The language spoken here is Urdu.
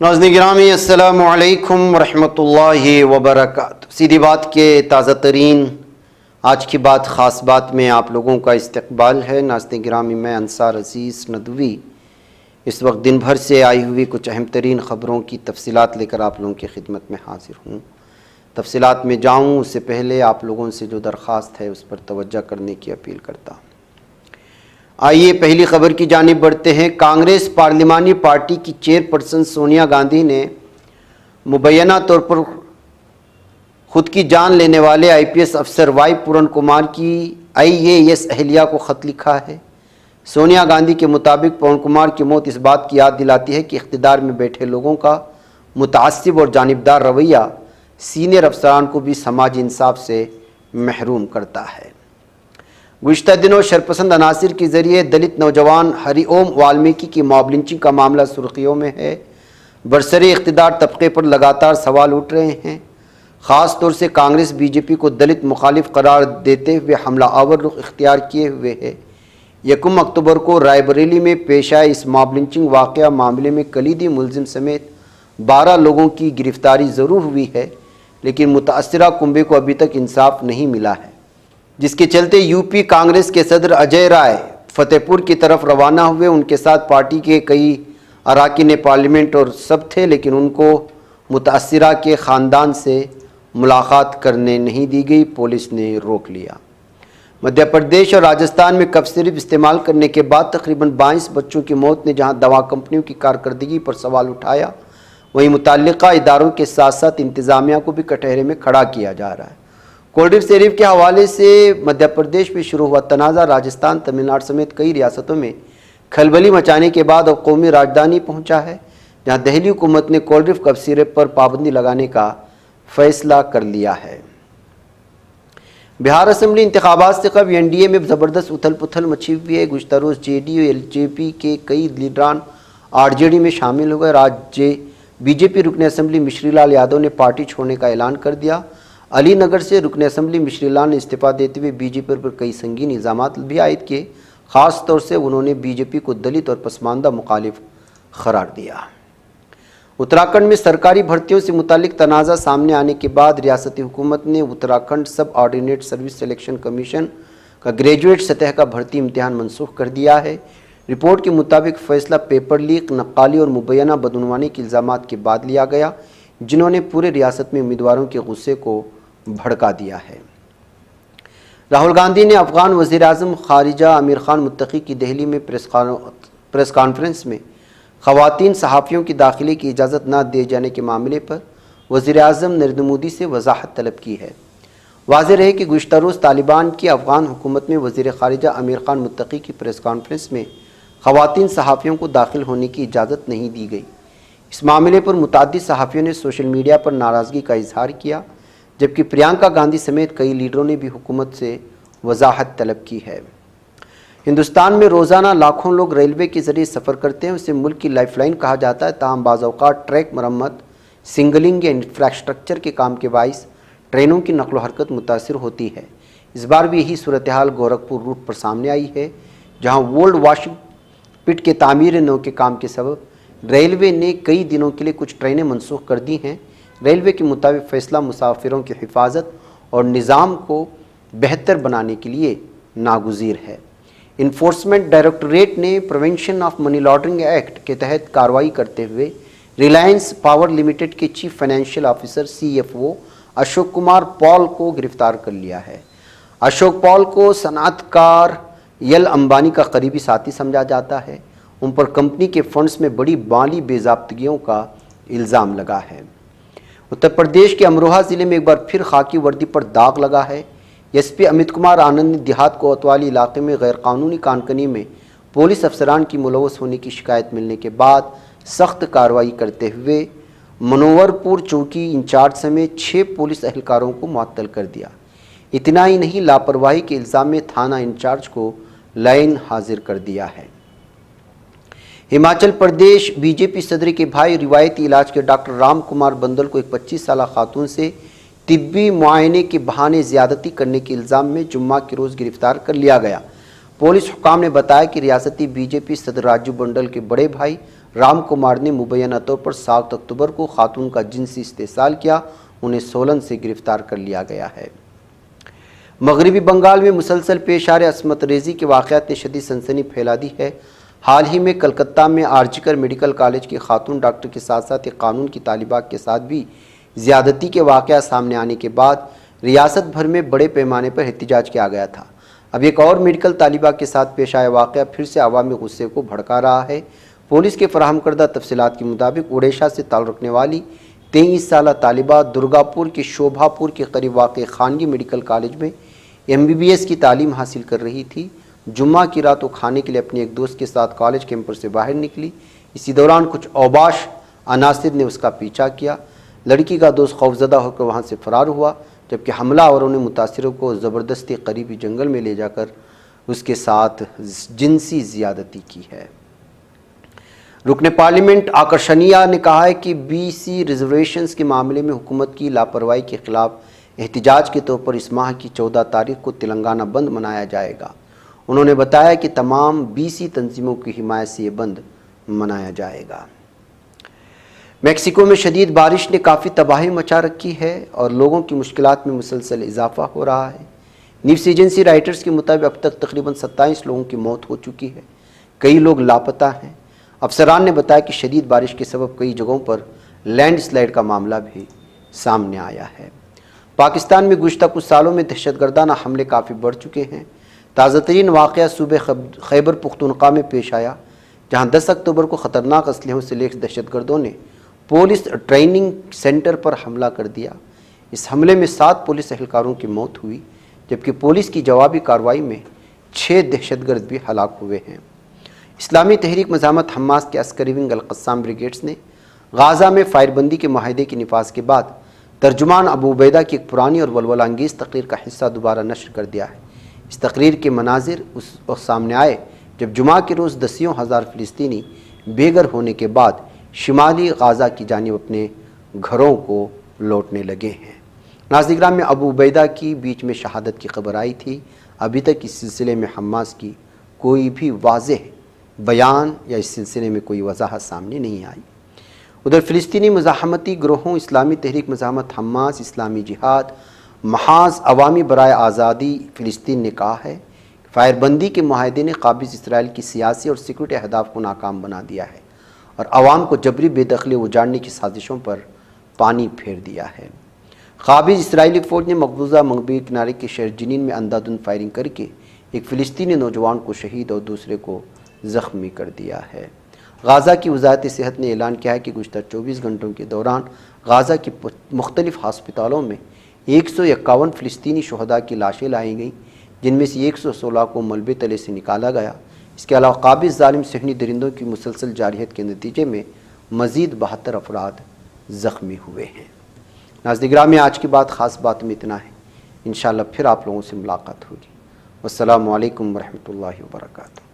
ناظرین گرامی السلام علیکم ورحمۃ اللہ وبرکاتہ۔ سیدھی بات کے تازہ ترین آج کی بات خاص بات میں آپ لوگوں کا استقبال ہے۔ ناظرین گرامی، میں انصار عزیز ندوی اس وقت دن بھر سے آئی ہوئی کچھ اہم ترین خبروں کی تفصیلات لے کر آپ لوگوں کی خدمت میں حاضر ہوں۔ تفصیلات میں جاؤں اس سے پہلے آپ لوگوں سے جو درخواست ہے اس پر توجہ کرنے کی اپیل کرتا ہوں۔ آئیے پہلی خبر کی جانب بڑھتے ہیں۔ کانگریس پارلیمانی پارٹی کی چیئرپرسن سونیا گاندھی نے مبینہ طور پر خود کی جان لینے والے IPS افسر وائی پورن کمار کی IAS اہلیہ کو خط لکھا ہے۔ سونیا گاندھی کے مطابق پورن کمار کی موت اس بات کی یاد دلاتی ہے کہ اقتدار میں بیٹھے لوگوں کا متعصب اور جانبدار رویہ سینئر افسران کو بھی سماجی انصاف سے محروم کرتا ہے۔ گزشتہ دنوں شرپسند عناصر کے ذریعے دلت نوجوان ہری اوم والمیکی کی موب لنچنگ کا معاملہ سرخیوں میں ہے۔ برسر اقتدار طبقے پر لگاتار سوال اٹھ رہے ہیں، خاص طور سے کانگریس BJP کو دلت مخالف قرار دیتے ہوئے حملہ آور رخ اختیار کیے ہوئے ہے۔ 1 اکتوبر کو رائے بریلی میں پیش آئے اس موب لنچنگ واقعہ معاملے میں کلیدی ملزم سمیت 12 لوگوں کی گرفتاری ضرور ہوئی ہے، لیکن متاثرہ کنبے کو ابھی تک انصاف نہیں ملا ہے، جس کے چلتے UP کانگریس کے صدر اجے رائے فتح پور کی طرف روانہ ہوئے۔ ان کے ساتھ پارٹی کے کئی اراکین پارلیمنٹ اور سب تھے، لیکن ان کو متاثرہ کے خاندان سے ملاقات کرنے نہیں دی گئی، پولیس نے روک لیا۔ مدھیہ پردیش اور راجستھان میں کف سرپ استعمال کرنے کے بعد تقریباً 22 بچوں کی موت نے جہاں دوا کمپنیوں کی کارکردگی پر سوال اٹھایا، وہیں متعلقہ اداروں کے ساتھ ساتھ انتظامیہ کو بھی کٹہرے میں کھڑا کیا جا رہا ہے۔ کولڈ ڈرنک سیریف کے حوالے سے مدھیہ پردیش میں شروع ہوا تنازع راجستھان، تمل ناڈو سمیت کئی ریاستوں میں کھلبلی مچانے کے بعد اب قومی راجدھانی پہنچا ہے، جہاں دہلی حکومت نے کولڈ ڈرنک کف سیرپ پر پابندی لگانے کا فیصلہ کر لیا ہے۔ بہار اسمبلی انتخابات سے قبل NDA میں زبردست اتھل پتھل مچی ہوئی ہے۔ گزشتہ روز JDU LJP کے کئی لیڈران RJD میں شامل ہو گئے۔ آج BJP رکن اسمبلی مشری لال یادو نے پارٹی چھوڑنے کا اعلان کر دیا۔ علی نگر سے رکن اسمبلی مشری لال نے استعفیٰ دیتے ہوئے BJP پر کئی سنگین الزامات بھی عائد کیے، خاص طور سے انہوں نے BJP کو دلت اور پسماندہ مخالف قرار دیا۔ اتراکھنڈ میں سرکاری بھرتیوں سے متعلق تنازع سامنے آنے کے بعد ریاستی حکومت نے اتراکھنڈ سب آرڈینیٹ سروس سلیکشن کمیشن کا گریجویٹ سطح کا بھرتی امتحان منسوخ کر دیا ہے۔ رپورٹ کے مطابق فیصلہ پیپر لیک، نقالی اور مبینہ بدعنوانی کے الزامات کے بعد لیا گیا، جنہوں نے پورے ریاست میں امیدواروں کے غصے کو بھڑکا دیا ہے۔ راہل گاندھی نے افغان وزیر اعظم خارجہ امیر خان متقی کی دہلی میں پریس کانفرنس میں خواتین صحافیوں کی داخلے کی اجازت نہ دیے جانے کے معاملے پر وزیر اعظم نریندر مودی سے وضاحت طلب کی ہے۔ واضح رہے کہ گزشتہ روز طالبان کی افغان حکومت میں وزیر خارجہ امیر خان متقی کی پریس کانفرنس میں خواتین صحافیوں کو داخل ہونے کی اجازت نہیں دی گئی۔ اس معاملے پر متعدد صحافیوں نے سوشل میڈیا پر ناراضگی کا اظہار کیا، جبکہ پرینکا گاندھی سمیت کئی لیڈروں نے بھی حکومت سے وضاحت طلب کی ہے۔ ہندوستان میں روزانہ لاکھوں لوگ ریلوے کے ذریعے سفر کرتے ہیں، اسے ملک کی لائف لائن کہا جاتا ہے، تاہم بعض اوقات ٹریک مرمت، سنگلنگ یا انفراسٹرکچر کے کام کے باعث ٹرینوں کی نقل و حرکت متاثر ہوتی ہے۔ اس بار بھی یہی صورتحال گورکھپور روٹ پر سامنے آئی ہے، جہاں اولڈ واشنگ پٹ کے تعمیر نو کے کام کے سبب ریلوے نے کئی دنوں کے لیے کچھ ٹرینیں منسوخ کر دی ہیں۔ ریلوے کے مطابق فیصلہ مسافروں کی حفاظت اور نظام کو بہتر بنانے کے لیے ناگزیر ہے۔ انفورسمنٹ ڈائریکٹوریٹ نے prevention of money laundering act کے تحت کارروائی کرتے ہوئے ریلائنس پاور لمیٹڈ کے chief financial officer CFO Ashok Kumar Pal کو گرفتار کر لیا ہے۔ اشوک پال کو صنعت کار یل امبانی کا قریبی ساتھی سمجھا جاتا ہے۔ ان پر کمپنی کے فنڈز میں بڑی مالی بے ضابطگیوں کا الزام لگا ہے۔ اتر پردیش کے امروہہ ضلع میں ایک بار پھر خاکی وردی پر داغ لگا ہے۔ SP امیت کمار آنند نے دیہات کوتوالی علاقے میں غیر قانونی کانکنی میں پولیس افسران کی ملوث ہونے کی شکایت ملنے کے بعد سخت کارروائی کرتے ہوئے منور پور چوکی انچارج سمیت 6 پولیس اہلکاروں کو معطل کر دیا۔ اتنا ہی نہیں، لاپرواہی کے الزام میں تھانہ انچارج کو لائن حاضر کر دیا ہے۔ ہماچل پردیش BJP صدر کے بھائی روایتی علاج کے ڈاکٹر رام کمار بندل کو ایک 25 سالہ خاتون سے طبی معائنے کے بہانے زیادتی کرنے کے الزام میں جمعہ کے روز گرفتار کر لیا گیا۔ پولیس حکام نے بتایا کہ ریاستی BJP صدر راجیو بندل کے بڑے بھائی رام کمار نے مبینہ طور پر 7 اکتوبر کو خاتون کا جنسی استحصال کیا، انہیں سولن سے گرفتار کر لیا گیا ہے۔ مغربی بنگال میں مسلسل پیش آ رہے عصمت ریزی کے واقعات نے شدید سنسنی پھیلا دی ہے۔ حال ہی میں کلکتہ میں آرجکر میڈیکل کالج کی خاتون ڈاکٹر کے ساتھ ساتھ ایک قانون کی طالبہ کے ساتھ بھی زیادتی کے واقعہ سامنے آنے کے بعد ریاست بھر میں بڑے پیمانے پر احتجاج کیا گیا تھا۔ اب ایک اور میڈیکل طالبہ کے ساتھ پیش آیا واقعہ پھر سے عوامی غصے کو بھڑکا رہا ہے۔ پولیس کے فراہم کردہ تفصیلات کے مطابق اڑیسہ سے تعلق رکھنے والی 23 سالہ طالبہ درگا پور کے شوبھا پور کے قریب واقع خانگی میڈیکل کالج میں MBBS کی تعلیم حاصل کر رہی تھی۔ جمعہ کی رات وہ کھانے کے لیے اپنے ایک دوست کے ساتھ کالج کیمپس سے باہر نکلی۔ اسی دوران کچھ اوباش عناصر نے اس کا پیچھا کیا۔ لڑکی کا دوست خوفزدہ ہو کر وہاں سے فرار ہوا، جبکہ حملہ آوروں نے متاثروں کو زبردستی قریبی جنگل میں لے جا کر اس کے ساتھ جنسی زیادتی کی ہے۔ رکن پارلیمنٹ آکرشنیا نے کہا ہے کہ BC ریزرویشنز کے معاملے میں حکومت کی لاپرواہی کے خلاف احتجاج کے طور پر اس ماہ کی 14 تاریخ کو تلنگانہ بند منایا جائے گا۔ انہوں نے بتایا کہ تمام BC تنظیموں کی حمایت سے یہ بند منایا جائے گا۔ میکسیکو میں شدید بارش نے کافی تباہی مچا رکھی ہے اور لوگوں کی مشکلات میں مسلسل اضافہ ہو رہا ہے۔ نیوز ایجنسی رائٹرز کے مطابق اب تک تقریباً 27 لوگوں کی موت ہو چکی ہے، کئی لوگ لاپتہ ہیں۔ افسران نے بتایا کہ شدید بارش کے سبب کئی جگہوں پر لینڈ سلائیڈ کا معاملہ بھی سامنے آیا ہے۔ پاکستان میں گزشتہ کچھ سالوں میں دہشت گردانہ حملے کافی بڑھ چکے ہیں۔ تازہ ترین واقعہ صوبہ خیبر پختونخوا میں پیش آیا، جہاں 10 اکتوبر کو خطرناک اسلحوں سے لیس دہشت گردوں نے پولیس ٹریننگ سینٹر پر حملہ کر دیا۔ اس حملے میں 7 پولیس اہلکاروں کی موت ہوئی، جبکہ پولیس کی جوابی کارروائی میں 6 دہشت گرد بھی ہلاک ہوئے ہیں۔ اسلامی تحریک مزاحمت حماس کے عسکری ونگ القسام بریگیڈز نے غازہ میں فائر بندی کے معاہدے کے نفاذ کے بعد ترجمان ابو عبیدہ کی ایک پرانی اور ولولہ انگیز تقریر کا حصہ دوبارہ نشر کر دیا ہے۔ اس تقریر کے مناظر اس وقت سامنے آئے جب جمعہ کے روز دسیوں ہزار فلسطینی بے گھر ہونے کے بعد شمالی غازہ کی جانب اپنے گھروں کو لوٹنے لگے ہیں۔ ناظرین اکرام، میں ابو عبیدہ کی بیچ میں شہادت کی خبر آئی تھی۔ ابھی تک اس سلسلے میں حماس کی کوئی بھی واضح بیان یا اس سلسلے میں کوئی وضاحت سامنے نہیں آئی۔ ادھر فلسطینی مزاحمتی گروہوں اسلامی تحریک مزاحمت حماس، اسلامی جہاد، محاذ عوامی برائے آزادی فلسطین نے کہا ہے کہ فائر بندی کے معاہدے نے قابض اسرائیل کی سیاسی اور سیکورٹی اہداف کو ناکام بنا دیا ہے اور عوام کو جبری بے دخلی اجاڑنے کی سازشوں پر پانی پھیر دیا ہے۔ قابض اسرائیلی فوج نے مقبوضہ مغربی کنارے کے شہر جنین میں اندھادھند فائرنگ کر کے ایک فلسطینی نوجوان کو شہید اور دوسرے کو زخمی کر دیا ہے۔ غازہ کی وزارت صحت نے اعلان کیا ہے کہ گزشتہ 24 گھنٹوں کے دوران غازہ کی مختلف ہسپتالوں میں 151 فلسطینی شہداء کی لاشیں لائی گئیں، جن میں سے 116 کو ملبے تلے سے نکالا گیا۔ اس کے علاوہ قابض ظالم صہیونی درندوں کی مسلسل جارحیت کے نتیجے میں مزید 72 افراد زخمی ہوئے ہیں۔ ناظرین گرامی، آج کی بات خاص بات میں اتنا ہے۔ انشاءاللہ پھر آپ لوگوں سے ملاقات ہوگی۔ والسلام علیکم ورحمۃ اللہ وبرکاتہ۔